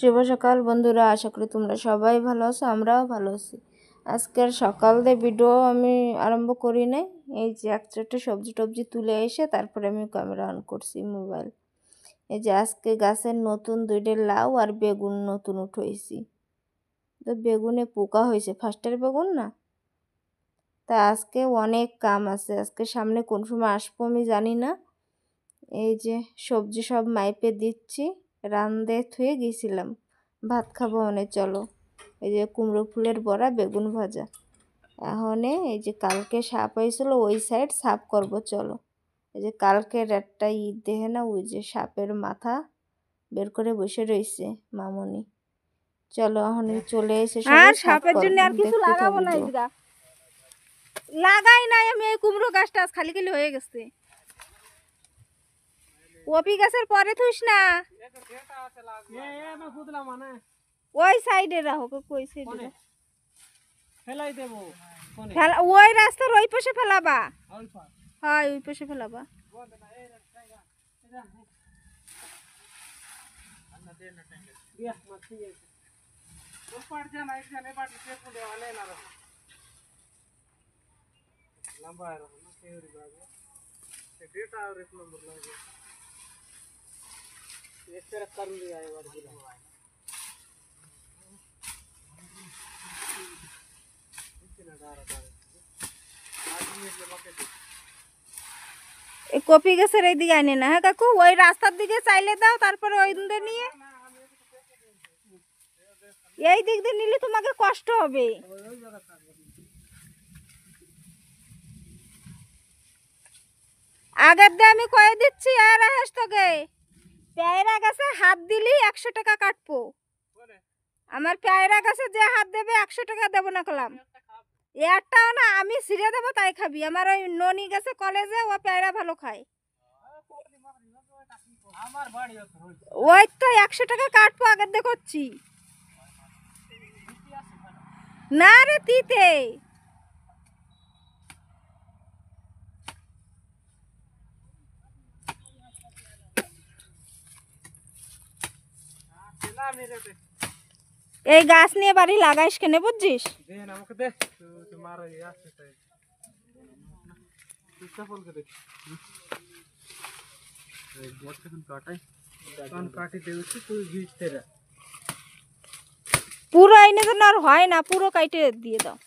শুভ সকাল বন্ধুরা, আশা করি তোমরা সবাই ভালো আছো, আমরাও ভালো আছি। আজকের সকাল দিয়ে ভিডিও আমি আরম্ভ করি নাই। এই যে একটা সবজি টবজি তুলে এসে তারপরে আমি ক্যামেরা অন করছি মোবাইল। এই যে আজকে গাছের নতুন 2টা লাউ আর বেগুন নতুন উঠেছি। তো বেগুনে পোকা হয়েছে, ফার্স্টের বেগুন না, তা আজকে অনেক কাম আছে। আজকে সামনে কোন সময় আসবো আমি জানি না। এই যে সবজি সব মাইপে দিচ্ছি, রান্দে থুয়ে গেছিলাম, ভাত খাবো মানে। চলো, এই যে কুমড়ো ফুলের বড়া, বেগুন ভাজা। এখন এই যে কালকে সাপ হয়েছিল, ওই সাইড সাফ করব। চলো, এই যে কালকের একটা ঈদ দেখে না, ওই যে সাপের মাথা বের করে বসে রয়েছে মামনি। চলো এখন চলে এসে আর সাপের জন্য আর কিছু লাগাবো না। এইদিকে লাগাই নাই আমি, এই কুমড়ো গাছটা খালি খালি হয়ে গেছে। কপি গাছের পরে থুস না, ওই সাইডে রাখো। কই সাইডে ফেলাই দেব? ওই রাস্তার ওই পাশে ফেলাবা। হ্যাঁ, ওই পাশে ফেলাবা। এই কপি গাছের এইদিকে আনে না। হ্যাঁ কাকু, ওই রাস্তার দিকে চাইলে দাও, তারপরে ওই দিকে নিয়ে এই দিক দিয়ে নিলে তোমাকে কষ্ট হবে। আগের দিয়ে আমি কয়ে দিচ্ছি, আর আহেস তোকে পেয়ারা গাছে হাত দিলি 100 টাকা কাটবো। আমার পেয়ারা গাছে যে হাত দেবে 100 টাকা দেবো না কলাম। একটাও না, আমি ছিঁড়ে দেবো তাই খাবি। আমার ওই ননি গেছে কলেজে, ও পেয়ারা ভালো খায়। ওই তো 100 টাকা কাটবো, আগের দিয়ে করছি না রে তিতে। এই গাছ নিয়ে বাড়ি লাগাইস কেন বুঝছিস? পুরো এনে তো আর হয় না, পুরো কাইটে দিয়ে দাও।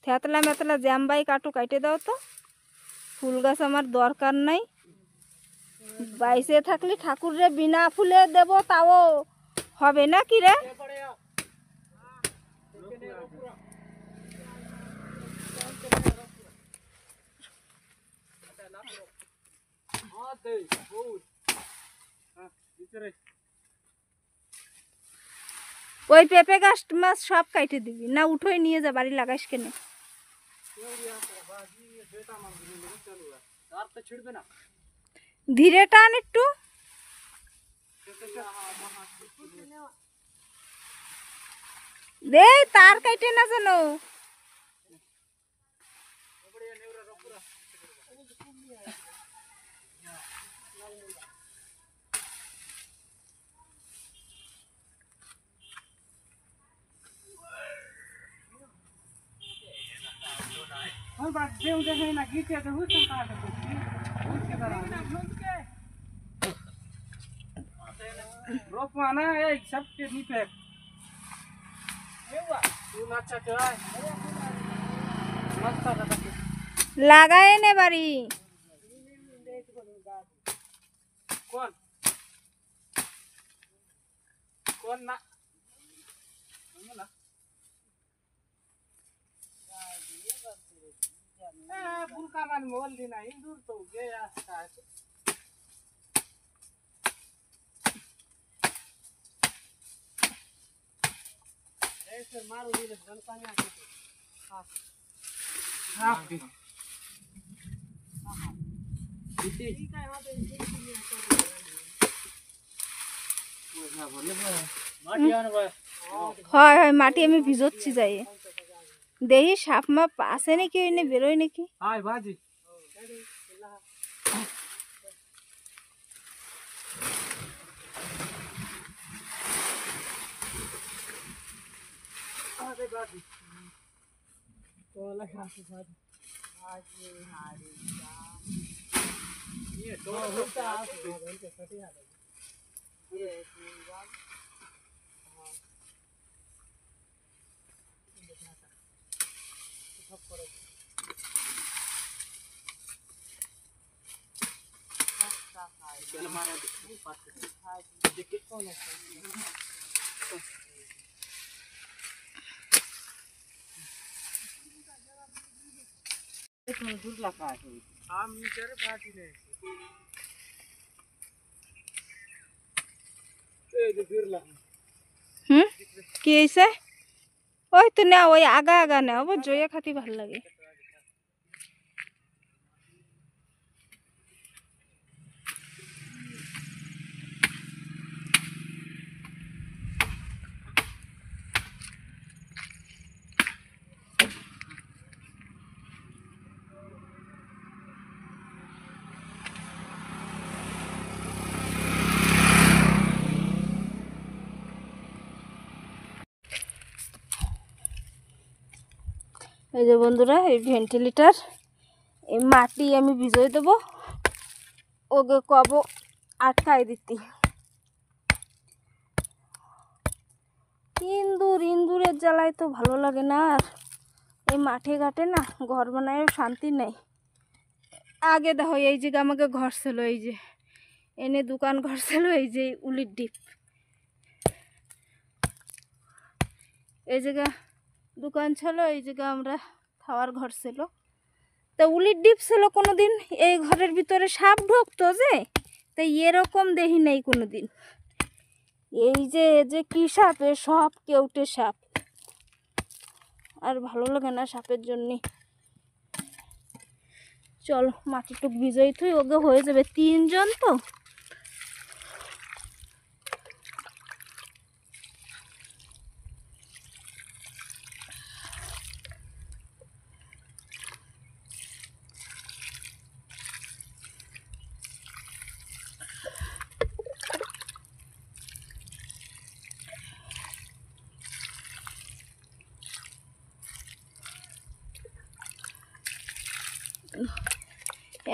থেতলা মেতলা জ্যামবাই কাটু কাইটে দাও তো। ফুল গাছ আমার দরকার নাই। বাইসে থাকলে ঠাকুরে বিনা ফুলে দেব, তাও হবে না কি রে? ওই পেঁপে গাছ মাছ সব কাইটে দিবি না, উঠোই নিয়ে যা, বাড়ি লাগাইস কেন? ধীরে টান একটু। দে তার কাইটে না যেন। লাগাই নে বাড়ি। হয় হয়, মাটি আমি ভিজচ্ছি যাই। দেখি সাপ মাপ আছে নাকি, ওই বেরোয় নাকি। কি হয়েছে? ওই তো না, ওই আগা আগা না, আবার জয়া খাতি ভাল লাগে। এই যে বন্ধুরা, এই ভেন্টিলেটার এই মাটি আমি ভিজোই দেবো, ওকে কব আটকাই দিতি। ইন্দুরের জ্বালায় তো ভালো লাগে না, আর এই মাঠে ঘাটে না ঘর বানায়ও শান্তি নেই। আগে দেখো এই যে আমাকে ঘর ছিল, এই যে এনে দোকান ঘর ছিল, এই যে উলির ডিপ, এই জায়গা দোকান ছিল, এই জায়গা আমরা খাওয়ার ঘর ছিল। তা উলির ডিপ ছিল কোনোদিন, এই ঘরের ভিতরে সাপ ঢুকতো যে, তাই এরকম দেখি নাই কোনোদিন। এই যে কি সাপ, সব কেউটে সাপ, আর ভালো লাগে না সাপের জন্যে। চলো মাটিটুক ভিজাই থুই, ওকে হয়ে যাবে 3 জন তো।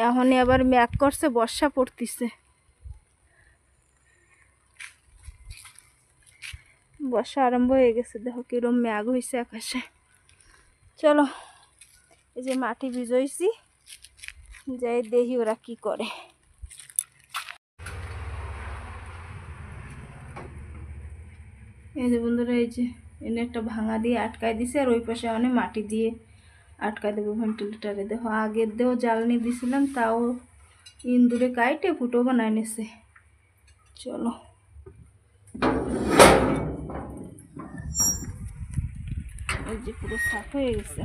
এখনই আবার ম্যাক করছে, বর্ষা পড়তিছে, বর্ষা আরম্ভ হয়ে গেছে। দেখো কিরম ম্যাগ হয়েছে আকাশে। চলো এই যে মাটি ভিজইছি, যাই দেখি ওরা কি করে। এই যে বন্ধুরা, এই যে এনে একটা ভাঙা দিয়ে আটকায় দিছে, আর ওই পাশে অনেক মাটি দিয়ে আটকায় দেবো ভেন্টিলেটারে। দেখো আগের দেও জ্বালনি দিছিলাম, তাও ইন্দুরে কাইটে ফুটো বানায় নিছে। চলো এই যে পুরো সাফ হয়ে গেছে।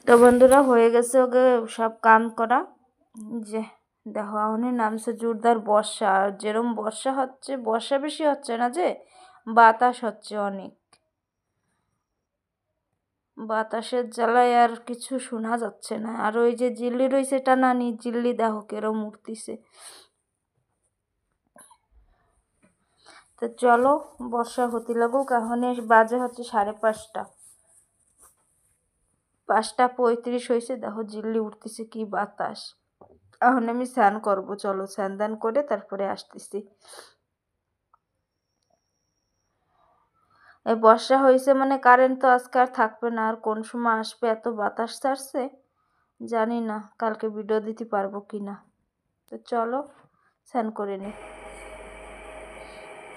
তো বন্ধুরা হয়ে গেছে ওকে সব কাম করা। যে দেখো এখনই নামছে জোরদার বর্ষা, আর যেরকম বর্ষা হচ্ছে, বর্ষা বেশি হচ্ছে না, যে বাতাস হচ্ছে অনেক। বাতাসের জ্বালায় আর কিছু শোনা যাচ্ছে না। আর ওই যে জিল্লি রয়েছে টানানি, জিল্লি দেখো কেরম উঠতিছে। তো চলো বর্ষা হতে লাগুক। এখন বাজে হচ্ছে 5:30, 5:35 হয়েছে। দেখো জিল্লি উঠতেছে, কি বাতাস। এখন আমি স্নান করবো, চলো স্নান দান করে তারপরে আসতেছি। এই বর্ষা হয়েছে মানে কারেন্ট তো আজকে আর থাকবে না, আর কোন সময় আসবে, এত বাতাস ছাড়ছে জানি না কালকে ভিডিও দিতে পারবো কি না। তো চলো স্নান করে নিই।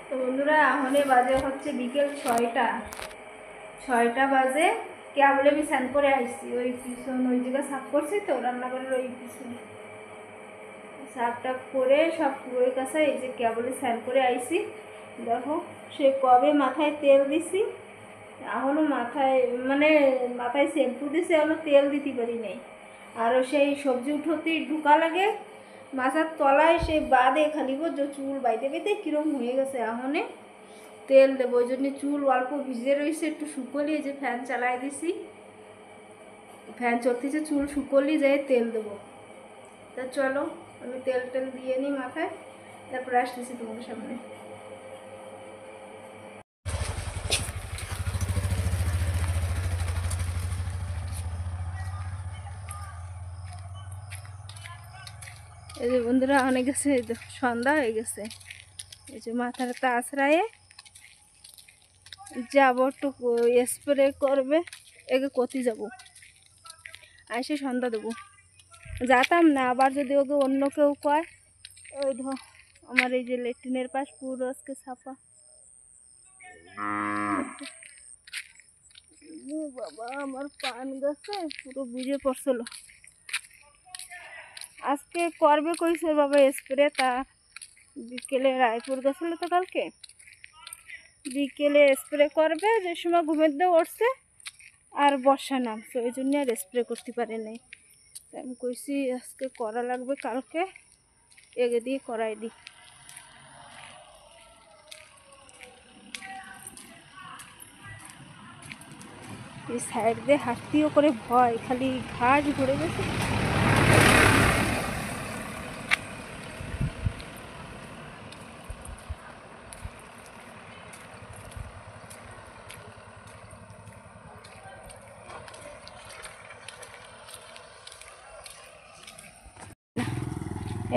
তো বন্ধুরা এখন বাজে হচ্ছে বিকেল 6টা বাজে। কেবল আমি স্নান করে আসছি, ওই পিছন ওই জায়গা সাফ করছি তো রান্নাঘরের ওই পিছনে সাফটা করে সব পুরোই কাছে এই যে কেবলে স্নান করে আইছি। দেখো সে কবে মাথায় তেল দিছি, এখনও মাথায় শ্যাম্পু দিছে, এখনও তেল দিতে পারি নাই। আরও সেই সবজি উঠোতেই ঢুকা লাগে মাথার তলায়, সেই বাদে খালি যে চুল বাইতে বাইতে কীরকম হয়ে গেছে। এখনে তেল দেবো, ওই জন্য চুল অল্প ভিজে রয়েছে, একটু শুকোলি এই যে ফ্যান চালাই দিছি, ফ্যান চলতেছে, চুল শুকোলি যাই তেল দেবো। তা চলো আমি তেল দিয়ে নিই মাথায়, তারপরে আসতেছি তোমার সামনে। এই যে বন্ধুরা অনেক গেছে, এই তো সন্ধ্যা হয়ে গেছে। এই যে মাথাটা আছড়াইয়ে যাবো, একটু স্প্রে করবে, একে কতি যাবো, এসে সন্ধ্যা দেবো। যেতাম না, আবার যদি ওকে অন্য কেউ কয়। ওই ধর আমার এই যে লেট্রিনের পাশ পুরো আজকে ছাপা। বাবা আমার পান গাছে পুরো বুঝে পড়ছিল। আজকে করবে কইছে বাবা স্প্রে, তা বিকেলে রায়পুর গেছিল তো কালকে, বিকেলে স্প্রে করবে, যে সময় ঘুমের দিয়ে উঠছে আর বর্ষা নামছে, ওই জন্য আর স্প্রে করতে পারে নাই। আমি কইছি আজকে করা লাগবে, কালকে এগে দিয়ে করাই দিই। এই সাইড দিয়ে হাঁটতেও করে ভয়, খালি ঘাস ঘুরে গেছে।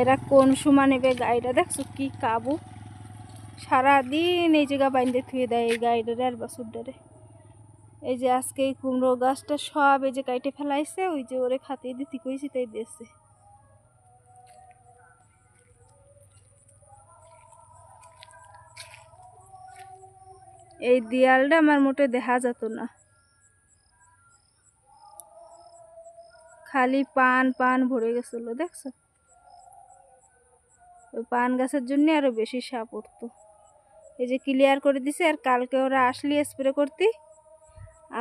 এরা কোন সময় নেবে গাড়িটা, দেখছো কি কাবু, সারাদিন এই জায়গা বাইন্দে থুয়ে দেয় এই গাড়িটারে আর বাসুরটারে। এই যে আজকে এই কুমড়ো গাছটা সব এই যে কাইটে ফেলাইছে, ওই যে ওরে খাতিয়ে দিতে কইছি তাই দিয়েছে। এই দেয়ালটা আমার মোটে দেখা যেত না, খালি পান ভরে গেছিল, দেখছো? ওই পান গাছের জন্য আরো বেশি সাপ উঠতো। এই যে ক্লিয়ার করে দিছে, আর কালকে ওরা আসলে স্প্রে করতে,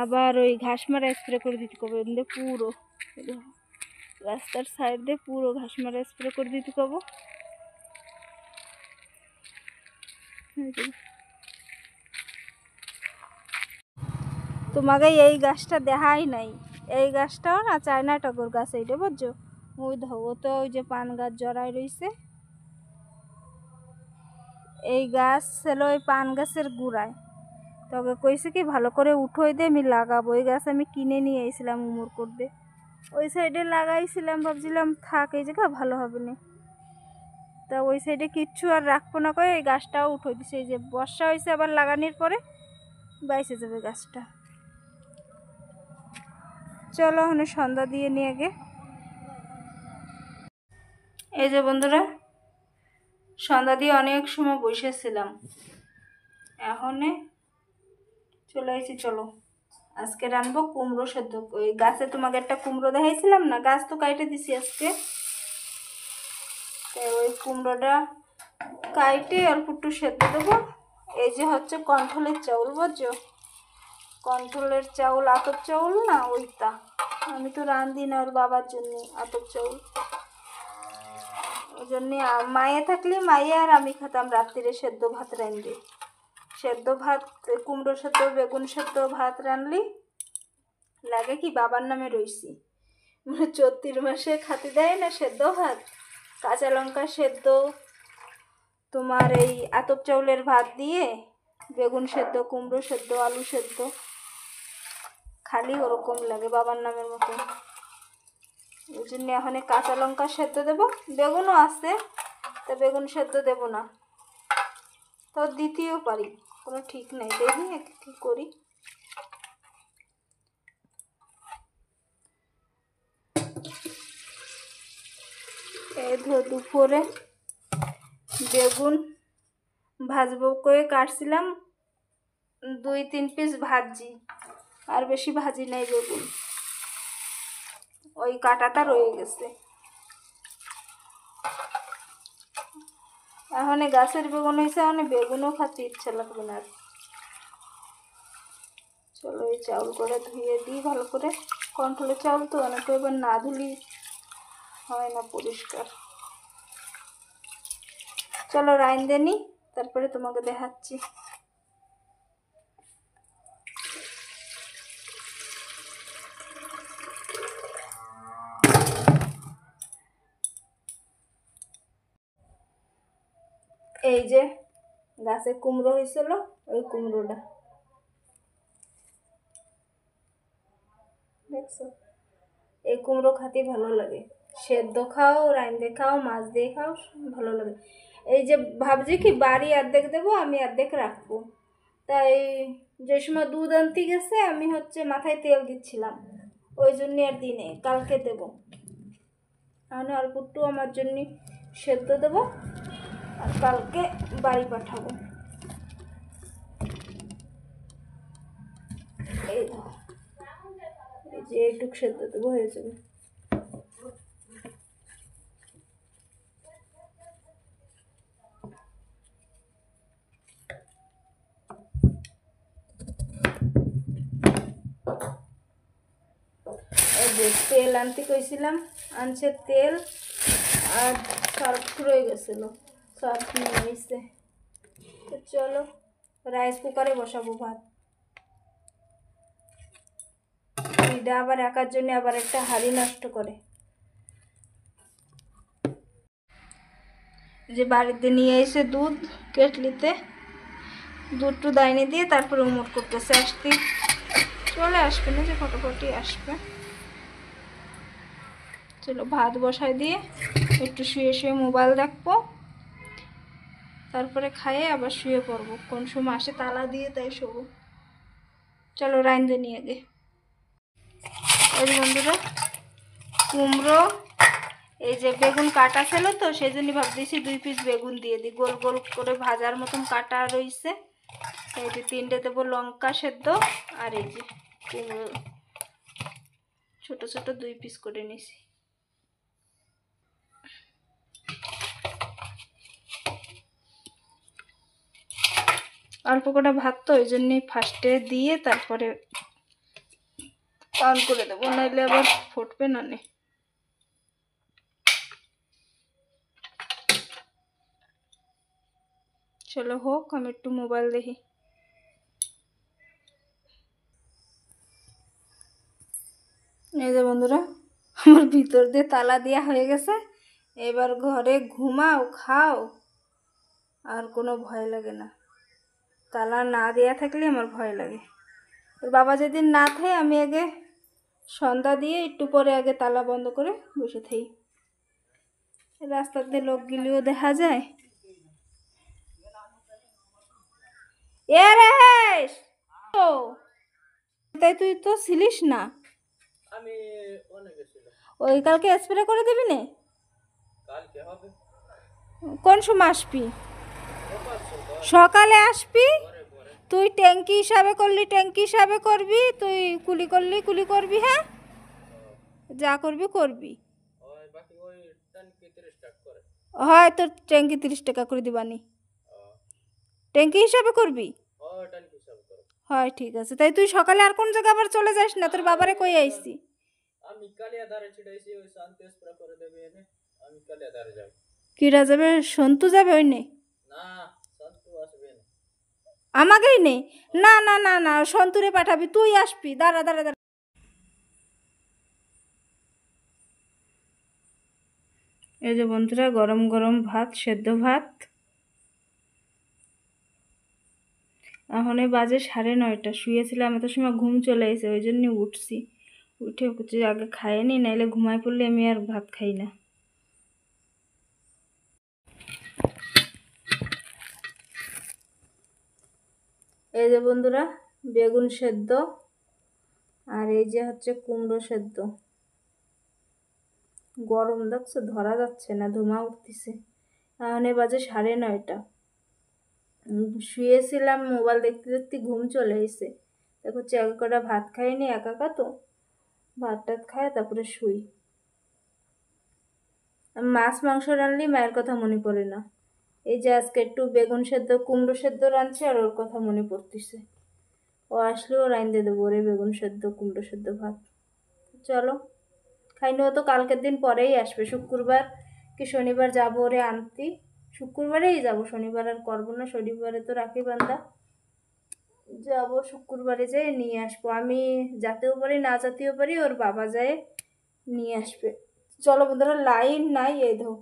আবার ওই ঘাস মারা স্প্রে করে দিতে কবে, পুরো রাস্তার সাইড দিয়ে পুরো ঘাস মারা স্প্রে করে দিতে কব। তোমাকে এই গাছটা দেখাই নাই, এই গাছটাও না চায়না টগর গাছ, এইটা বুঝছো? ওই ধো তো ওই যে পান গাছ জড়াই রয়েছে, এই গাছ ছিল ওই পান গাছের গুড়ায়। তবে কইছে কি ভালো করে উঠোই দিয়ে আমি লাগাবো, ওই গাছ আমি কিনে নিয়ে এসেছিলাম উমর করতে, ওই সাইডে লাগাইছিলাম, ভাবছিলাম থাক এই জায়গা ভালো হবে না, তা ওই সাইডে কিচ্ছু আর রাখবো না করে এই গাছটাও উঠোই দিছে। এই যে বর্ষা হয়েছে আবার লাগানোর পরে বাইসে যাবে গাছটা। চলো ওখানে সন্ধ্যা দিয়ে নিয়ে গে। এই যে বন্ধুরা সন্ধ্যা দিয়ে অনেক সময় বসেছিলাম, এখন চলে এসেছি। চলো আজকে রানবো কুমড়ো সেদ্ধ। ওই গাছে তোমাকে একটা কুমড়ো দেখাইছিলাম না, গাছ তো কাইটে দিছি আজকে, তাই ওই কুমড়োটা কাইটে অল্প একটু সেদ্ধ দেবো। এই যে হচ্ছে কন্ট্রোলের চাউল, বুঝছো? কন্ট্রোলের চাউল, আতপ চাউল না ওইটা, আমি তো রাঁধি না, ওর বাবার জন্য আতপ চাউল। ওই জন্যে মায়ে থাকলে মায়ে আর আমি খেতাম রাত্রিরে সেদ্ধ ভাত রাঁধলে, সেদ্ধ ভাত, কুমড়ো সেদ্ধ, বেগুন সেদ্ধ ভাত রাঁধলি লাগে কি বাবার নামে রইছি, মানে 34 মাসে খাতে দেয় না সেদ্ধ ভাত, কাঁচা লঙ্কা সেদ্ধ, তোমার এই আতপ চাউলের ভাত দিয়ে বেগুন সেদ্ধ, কুমড়ো সেদ্ধ, আলু সেদ্ধ, খালি ওরকম লাগে বাবার নামের মতো। ওই জন্য এখন কাঁচা লঙ্কা সেদ্ধ দেবো, বেগুনও আছে, তা বেগুন সেদ্ধ দেবো না, তো দিতেও পারি, কোনো ঠিক নেই, দেখি কী করি। এই দুপুরে বেগুন ভাজবো করে কাটছিলাম, 2-3 পিস ভাজি, আর বেশি ভাজি নাই বেগুন, ওই কাটাটা রয়ে গেছে। এখন গাছের বেগুন হয়েছে, এখন বেগুনও খেতে ইচ্ছা লাগবে না আর। চলো এই চাউল করে ধুয়ে দিই ভালো করে, কন্ট্রোলের চাউল তো অনেক, এবার না ধুলি হয় না পরিষ্কার। চলো রাইন্দে নি, তারপরে তোমাকে দেখাচ্ছি। এই যে গাছে কুমড়ো হয়েছিল, ওই কুমড়োটা দেখছো, এই কুমড়ো খাতে ভালো লাগে, সেদ্ধ খাও, রাইন্দে খাও, মাছ দিয়ে খাও, ভালো লাগে। এই যে ভাবছি কি বাড়ি অর্ধেক দেবো, আমি অর্ধেক রাখবো, তাই যে সময় দুধ আনতে গেছে আমি হচ্ছে মাথায় তেল দিচ্ছিলাম, ওই জন্য আর দিনে কালকে দেবো। আমি অল্প একটু আমার জন্য সেদ্ধ দেবো, আর কালকে বাড়ি পাঠাবো। এই যে এইটুক সেদ্ধ দেবো, হয়ে যাবে। এই যে তেল আনতে কইছিলাম, আনছে তেল, আর সার্ফ রয়ে গেছিল, সার্ফ নিয়ে এসে। তো চলো রাইস কুকারে বসাবো ভাত। এটা আবার একার জন্য আবার একটা হাঁড়ি নষ্ট করে। যে বাড়িতে নিয়ে এসে দুধ কেটলিতে দুধ টু দাইনে দিয়ে তারপরে উমট করতেছে, আসতে চলে আসবে না যে ফটোফটি আসবে। চলো ভাত বসাই দিয়ে একটু শুয়ে শুয়ে মোবাইল দেখবো, তারপরে খাইয়ে আবার শুয়ে পড়বো, কোন সময় আসে তালা দিয়ে তাই শোবো। চলো রাইন্দে নিয়ে গে। এই বন্ধুরা কুমড়ো, এই যে বেগুন কাটা ছিল তো সেই জন্য ভাবতেছি 2 পিস বেগুন দিয়ে দিই, গোল গোল করে ভাজার মতন কাটা রয়েছে। এই যে 3টে দেবো লঙ্কা সেদ্ধ, আর এই যে কুমড়ো ছোট ছোট 2 পিস করে নিছি। অল্প কটা ভাত তো ওই জন্যই ফার্স্টে দিয়ে তারপরে অন করে দেবো, নাইলে আবার ফুটবে না। নে চলো হোক, আমি একটু মোবাইল দেখি। এই যে বন্ধুরা আমার ভিতর দিয়ে তালা দেওয়া হয়ে গেছে, এবার ঘরে ঘুমাও খাও, আর কোনো ভয় লাগে না। তালা না দেওয়া থাকলে আমার ভয় লাগে। তোর বাবা যেদিন না থাকে আমি আগে সন্ধ্যা দিয়ে একটু পরে আগে তালা বন্ধ করে বসে থাকি, রাস্তাতে লোকগুলিও দেখা যায়। এ রেশ ও, তাই তুই তো ছিলিস না, আমি অনেক গেছিল। ওই কালকে স্প্রে করে দিবি না? কালকে হবে। কোন সময় আসবি? সকালে আসবি। তুই ট্যাঙ্কি হিসাবে করলি ট্যাঙ্কি হিসাবে করবি, তুই কুলি করলি কুলি করবি, হ্যাঁ যা করবি করবি। ওই বাকি ওই টানকি 30 টাকা করে। হয় তোর ট্যাঙ্কি 30 টাকা করে দিবানি, ট্যাঙ্কি হিসাবে করবি। ও টানকি হিসাব করো। হয় ঠিক আছে, তাই তুই সকালে আর কোন জায়গা আবার চলে যাস না, তোর বাবারে কই আইছি। আমি কালিয়া ধারে ছিড়াইছি, ওই শান্তি স্প্রে করে দেবে এনে, আমি কালিয়া ধারে যাব। কিরা যাবে? সন্তু যাবে ওই নে? না শান্তু আসবে না। আমাকেই নে? না না না না, সন্তুরে পাঠাবি, তুই আসবি, দাঁড়া দাঁড়া দাঁড়া। এই যে বন্ধুরা গরম গরম ভাত, সেদ্ধ ভাত। এখন বাজে 9:30, শুয়েছিলাম এত সময় ঘুম চলে এসে, ওই জন্য উঠছি, উঠে কিছু আগে খাইনি, নাইলে ঘুমাই পড়লে আমি আর ভাত খাই না। এই যে বন্ধুরা বেগুন সেদ্ধ, আর এই যে হচ্ছে কুমড়ো সেদ্ধ। গরম দেখছো, ধরা যাচ্ছে না, ধোঁয়া উঠতেছে। এখন বাজে 9:30। শুয়েছিলাম, মোবাইল দেখতে দেখতে ঘুম চলে এসে। দেখো একা কটা ভাত খাইনি, একা তো ভাত টাত খায় তারপরে শুই। মাছ মাংস রানলেই মায়ের কথা মনে পড়ে না। এই যে আজকে একটু বেগুন সেদ্ধ কুমড়ো সেদ্ধ রাঁধছে আর ওর কথা মনে পড়তেছে। ও আসলেও রাঁধতে দেবো ওরে বেগুন সেদ্ধ কুমড়ো সেদ্ধ ভাত। চলো খাইনি, ও তো কালকের দিন পরেই আসবে, শুক্রবার কি শনিবার যাবো ওরে আনতে। শুক্রবারেই যাব, শনিবার আর করবো না, শনিবারে তো রাখি বান্ধা। যাব শুক্রবারে যেয়ে নিয়ে আসবো। আমি যেতেও পারি না যেতেও পারি, ওর বাবা যায় নিয়ে আসবে। চলো বন্ধুরা, লাইট নাই, এই ধো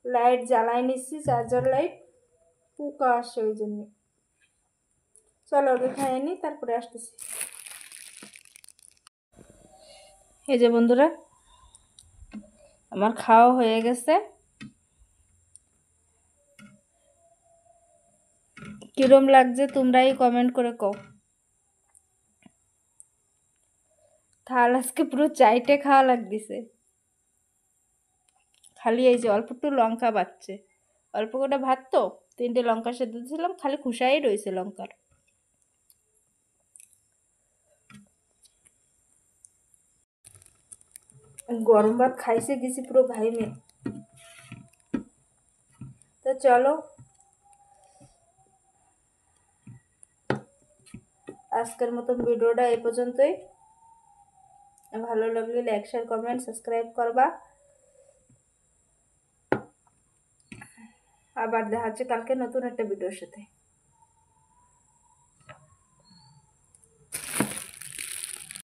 লাইট জ্বালাই নিচ্ছি, চার্জার লাইট, পোকা আসে ওই জন্য। চলো ওকে খাইয়ে নি, তারপরে আসতেছি। এই যে বন্ধুরা, আমার খাওয়া হয়ে গেছে। কিরম লাগছে তোমরাই কমেন্ট করে কও। থাল আজকে পুরো চাইটে খাওয়া লাগতেছে। খালি এই যে অল্প একটু লঙ্কা বাচ্ছে, অল্প কটা ভাত তো 3টে লঙ্কা সেদ্ধ দিয়েছিলাম, খালি খুশাই রয়েছে লঙ্কার। গরম ভাত খাইছে গেছি পুরো ঘাইমে। তো চলো আজকের মতন ভিডিওটা এই পর্যন্তই। ভালো লাগলে লাইক শেয়ার কমেন্ট সাবস্ক্রাইব করবা। আবার দেখা হচ্ছে কালকে নতুন একটা ভিডিওর সাথে।